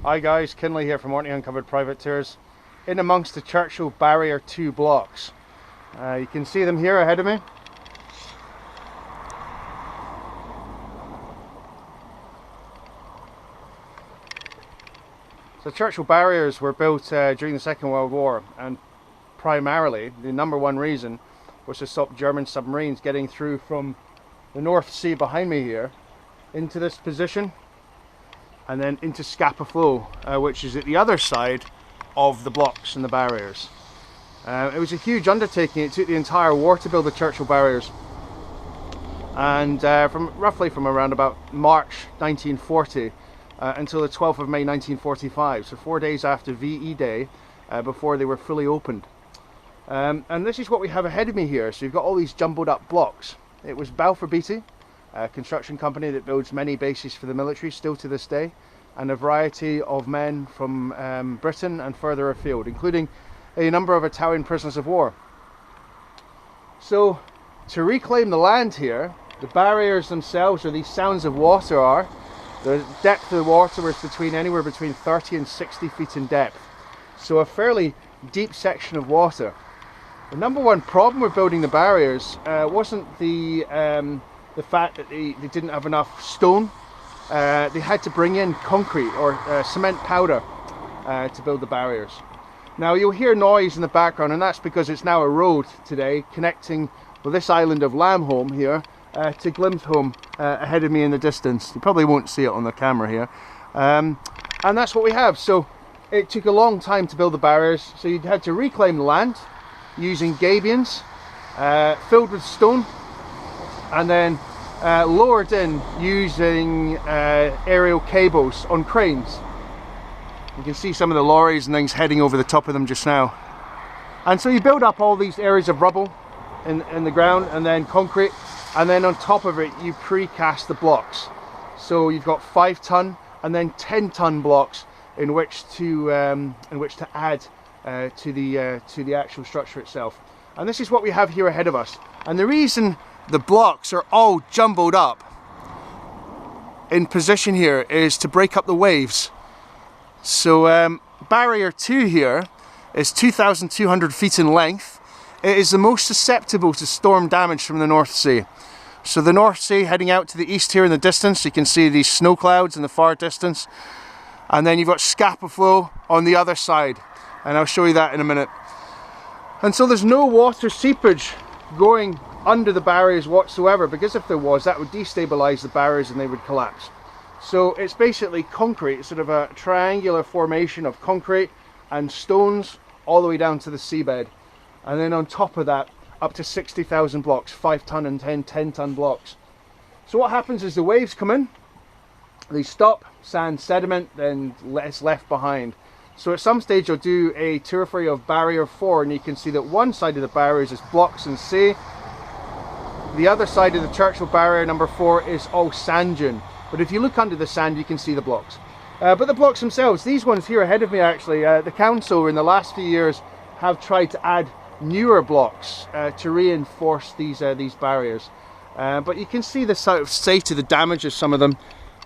Hi guys, Kinley here from Orkney Uncovered Privateers, in amongst the Churchill Barrier 2 blocks. You can see them here ahead of me. So Churchill Barriers were built during the Second World War, and primarily the number one reason was to stop German submarines getting through from the North Sea behind me here into this position and then into Scapa Flow, which is at the other side of the blocks and the barriers. It was a huge undertaking. It took the entire war to build the Churchill Barriers, and roughly from around about March 1940 until the 12th of May 1945, so 4 days after VE Day, before they were fully opened. And this is what we have ahead of me here. So you've got all these jumbled up blocks. It was Balfour Beatty, a construction company that builds many bases for the military still to this day, and a variety of men from Britain and further afield, including a number of Italian prisoners of war. So to reclaim the land here, the barriers themselves, or these sounds of water, are the depth of the water was anywhere between 30 and 60 feet in depth, so a fairly deep section of water. The number one problem with building the barriers wasn't the fact that they didn't have enough stone. They had to bring in concrete or cement powder to build the barriers. Now you'll hear noise in the background, and that's because it's now a road today connecting with this island of Lambholm here to Glimsholm ahead of me in the distance. You probably won't see it on the camera here. And that's what we have. So it took a long time to build the barriers, so you had to reclaim the land using gabions filled with stone, and then lowered in using aerial cables on cranes. You can see some of the lorries and things heading over the top of them just now. And so you build up all these areas of rubble in the ground, and then concrete, and then on top of it you precast the blocks. So you've got 5-ton and then 10-ton blocks in which to add to the actual structure itself. And this is what we have here ahead of us. And the reason the blocks are all jumbled up in position here is to break up the waves. So barrier 2 here is 2,200 feet in length. It is the most susceptible to storm damage from the North Sea. So the North Sea heading out to the east here in the distance, you can see these snow clouds in the far distance, and then you've got Scapa Flow on the other side, and I'll show you that in a minute. And so there's no water seepage going under the barriers whatsoever, because if there was, that would destabilize the barriers and they would collapse. So it's basically concrete, sort of a triangular formation of concrete and stones all the way down to the seabed, and then on top of that up to 60,000 blocks, 5-ton and 10-ton blocks. So what happens is the waves come in, they stop, sand, sediment, then it's left behind. So at some stage I'll do a tour for you of barrier 4, and you can see that one side of the barriers is blocks and sea. The other side of the Churchill Barrier number 4 is all sand dune. But if you look under the sand you can see the blocks. But the blocks themselves, these ones here ahead of me actually, the council in the last few years have tried to add newer blocks to reinforce these barriers. But you can see the sort of state of the damage of some of them.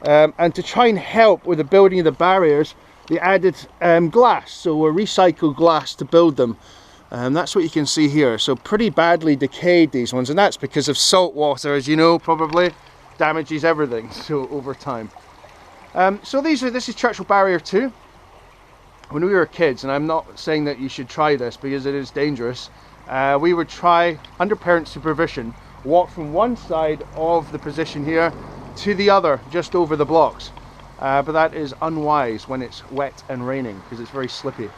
And to try and help with the building of the barriers, they added glass, so a recycled glass to build them. That's what you can see here. So pretty badly decayed, these ones, and that's because of salt water, as you know, probably damages everything so over time. So this is Churchill Barrier 2. When we were kids, and I'm not saying that you should try this because it is dangerous, we would try, under parent supervision, walk from one side of the position here to the other, just over the blocks. But that is unwise when it's wet and raining, because it's very slippy.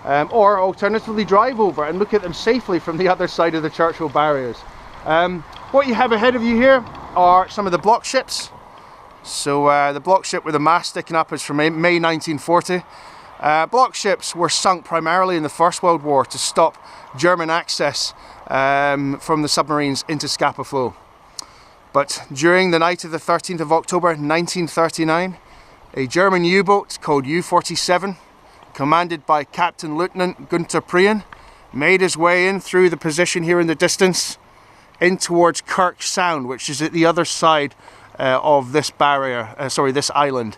Or alternatively drive over and look at them safely from the other side of the Churchill Barriers. What you have ahead of you here are some of the block ships. So the block ship with the mast sticking up is from May 1940. Block ships were sunk primarily in the First World War to stop German access from the submarines into Scapa Flow. But during the night of the 13th of October 1939, a German U-boat called U-47, commanded by Captain Lieutenant Günther Prien, made his way in through the position here in the distance in towards Kirk Sound, which is at the other side of this barrier, this island.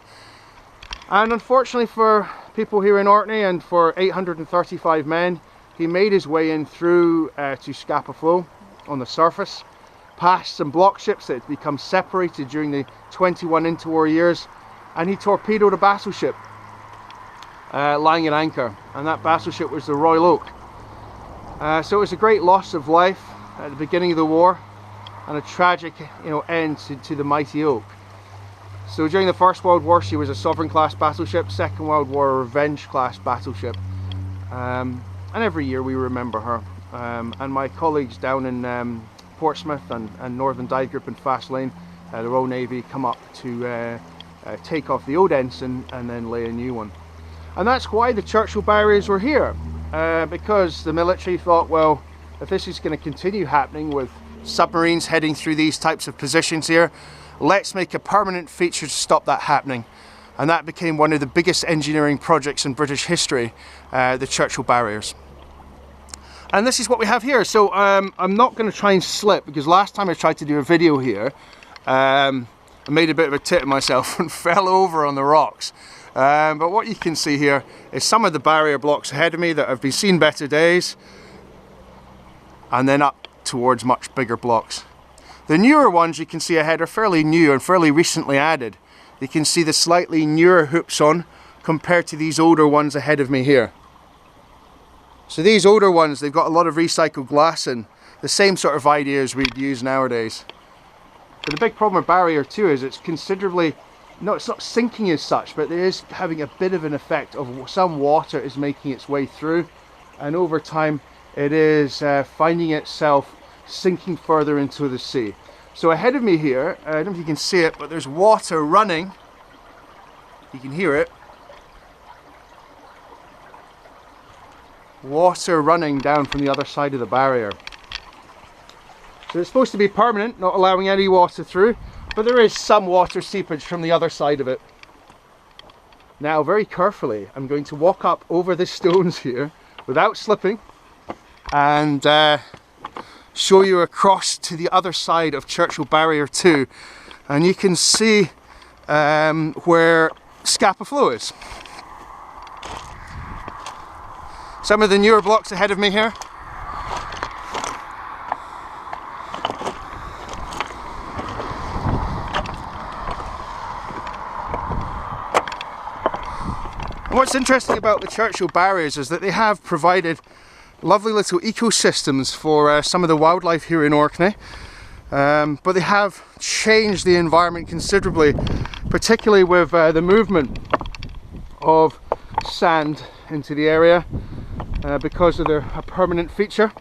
And unfortunately for people here in Orkney and for 835 men, he made his way in through to Scapa Flow on the surface, past some block ships that had become separated during the 21 interwar years, and he torpedoed a battleship lying at anchor, and that battleship was the Royal Oak. So it was a great loss of life at the beginning of the war, and a tragic end to the mighty Oak. So during the First World War she was a Sovereign class battleship, Second World War a Revenge class battleship, and every year we remember her. And my colleagues down in Portsmouth and Northern Dive Group and Fastlane, the Royal Navy, come up to take off the old ensign and then lay a new one. And that's why the Churchill Barriers were here, because the military thought, well, if this is going to continue happening with submarines heading through these types of positions here, let's make a permanent feature to stop that happening. And that became one of the biggest engineering projects in British history, the Churchill Barriers. And this is what we have here. So I'm not going to try and slip, because last time I tried to do a video here, I made a bit of a tit of myself and fell over on the rocks. But what you can see here is some of the barrier blocks ahead of me that have been seen better days, and then up towards much bigger blocks. The newer ones you can see ahead are fairly new and fairly recently added. You can see the slightly newer hoops on compared to these older ones ahead of me here. So these older ones, they've got a lot of recycled glass in, the same sort of ideas we'd use nowadays. But the big problem with Barrier 2 is it's considerably, no, it's not sinking as such, but it is having a bit of an effect of some water is making its way through, and over time it is finding itself sinking further into the sea. So ahead of me here, I don't know if you can see it, but there's water running. You can hear it. Water running down from the other side of the barrier. So it's supposed to be permanent, not allowing any water through, but there is some water seepage from the other side of it. Now, very carefully, I'm going to walk up over the stones here without slipping and show you across to the other side of Churchill Barrier 2, and you can see where Scapa Flow is. Some of the newer blocks ahead of me here. And what's interesting about the Churchill Barriers is that they have provided lovely little ecosystems for some of the wildlife here in Orkney, but they have changed the environment considerably, particularly with the movement of sand into the area because of their permanent feature.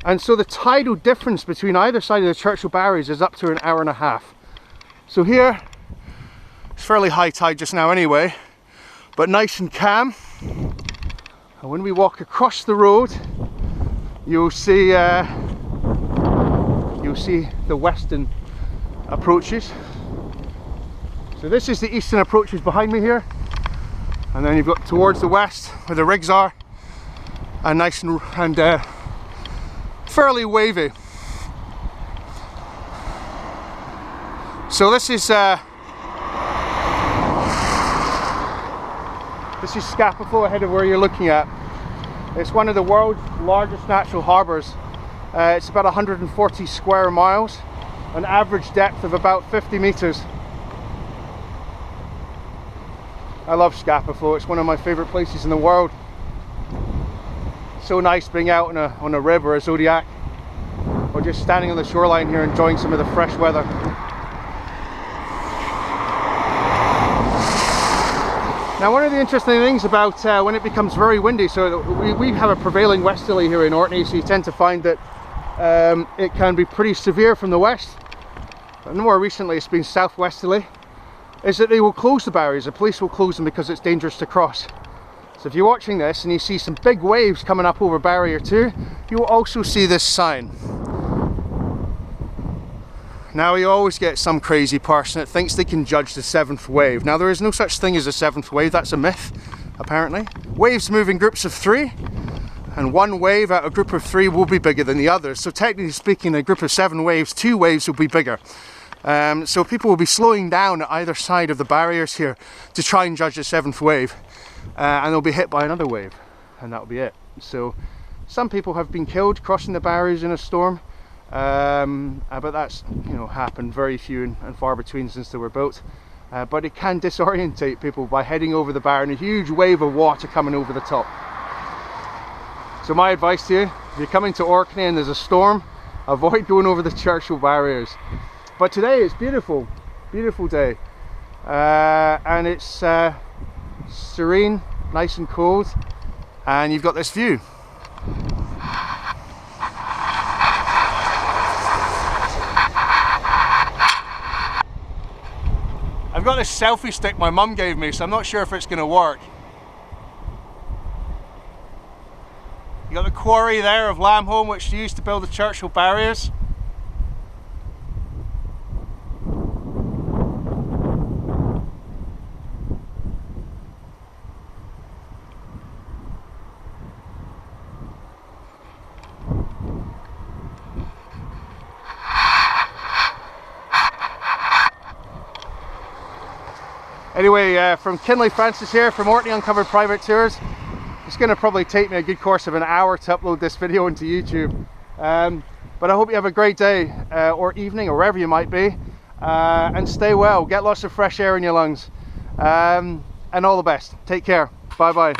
And so the tidal difference between either side of the Churchill Barriers is up to an hour and a half. So here it's fairly high tide just now anyway, but nice and calm. And when we walk across the road, you'll see the western approaches. So this is the eastern approaches behind me here, and then you've got towards the west where the rigs are, and nice and fairly wavy. So this is Scapa Flow ahead of where you're looking at. It's one of the world's largest natural harbours. It's about 140 square miles, an average depth of about 50 metres. I love Scapa Flow, it's one of my favourite places in the world. So nice being out on a rib or a Zodiac, or just standing on the shoreline here enjoying some of the fresh weather. Now, one of the interesting things about when it becomes very windy, so we have a prevailing westerly here in Orkney, so you tend to find that it can be pretty severe from the west, but more recently it's been southwesterly, is that they will close the barriers. The police will close them because it's dangerous to cross. So if you're watching this and you see some big waves coming up over Barrier 2, you will also see this sign. Now, you always get some crazy person that thinks they can judge the 7th wave. Now, there is no such thing as a 7th wave, that's a myth, apparently. Waves move in groups of 3, and one wave out of a group of 3 will be bigger than the others. So technically speaking, in a group of 7 waves, 2 waves will be bigger. So people will be slowing down at either side of the barriers here to try and judge the 7th wave, and they'll be hit by another wave, and that'll be it. So some people have been killed crossing the barriers in a storm, but that's, you know, happened very few and far between since they were built. But it can disorientate people by heading over the barrier and a huge wave of water coming over the top. So my advice to you, if you're coming to Orkney and there's a storm, avoid going over the Churchill Barriers. But today it's beautiful, beautiful day, and it's serene, nice and cold, and you've got this view. I've got this selfie stick my mum gave me, so I'm not sure if it's going to work. You got the quarry there of Lambholm, which they used to build the Churchill Barriers. Anyway, from Kinley Francis here, from Orkney Uncovered Private Tours. It's going to probably take me a good course of an hour to upload this video into YouTube. But I hope you have a great day or evening or wherever you might be. And stay well, get lots of fresh air in your lungs. And all the best. Take care. Bye bye.